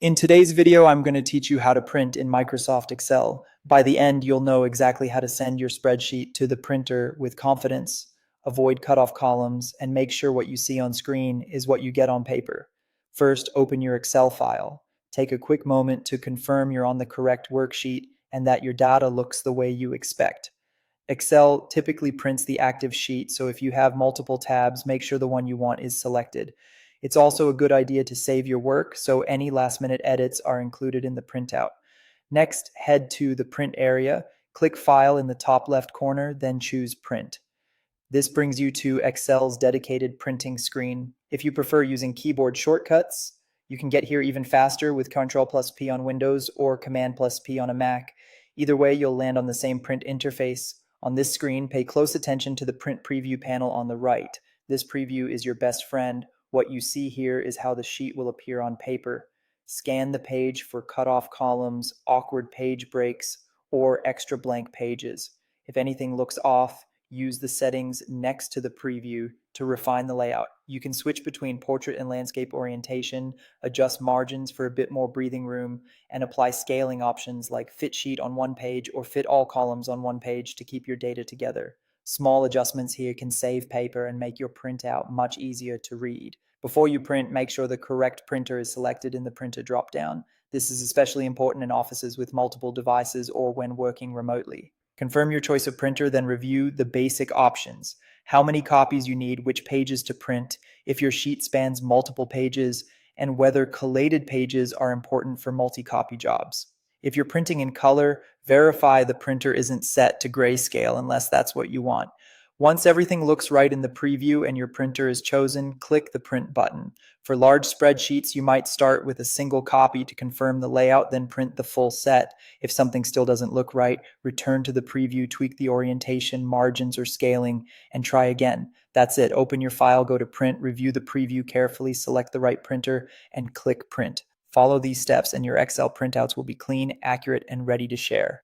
In today's video, I'm going to teach you how to print in Microsoft Excel. By the end, you'll know exactly how to send your spreadsheet to the printer with confidence, avoid cutoff columns, and make sure what you see on screen is what you get on paper. First, open your Excel file. Take a quick moment to confirm you're on the correct worksheet and that your data looks the way you expect. Excel typically prints the active sheet, so if you have multiple tabs, make sure the one you want is selected. It's also a good idea to save your work, so any last-minute edits are included in the printout. Next, head to the print area, click File in the top left corner, then choose Print. This brings you to Excel's dedicated printing screen. If you prefer using keyboard shortcuts, you can get here even faster with Ctrl+P on Windows or Command+P on a Mac. Either way, you'll land on the same print interface. On this screen, pay close attention to the print preview panel on the right. This preview is your best friend. What you see here is how the sheet will appear on paper. Scan the page for cutoff columns, awkward page breaks, or extra blank pages. If anything looks off, use the settings next to the preview to refine the layout. You can switch between portrait and landscape orientation, adjust margins for a bit more breathing room, and apply scaling options like fit sheet on one page or fit all columns on one page to keep your data together. Small adjustments here can save paper and make your printout much easier to read. Before you print, make sure the correct printer is selected in the printer dropdown. This is especially important in offices with multiple devices or when working remotely. Confirm your choice of printer, then review the basic options. How many copies you need, which pages to print, if your sheet spans multiple pages, and whether collated pages are important for multi-copy jobs. If you're printing in color, verify the printer isn't set to grayscale unless that's what you want. Once everything looks right in the preview and your printer is chosen, click the print button. For large spreadsheets, you might start with a single copy to confirm the layout, then print the full set. If something still doesn't look right, return to the preview, tweak the orientation, margins, or scaling, and try again. That's it. Open your file, go to print, review the preview carefully, select the right printer, and click print. Follow these steps and your Excel printouts will be clean, accurate, and ready to share.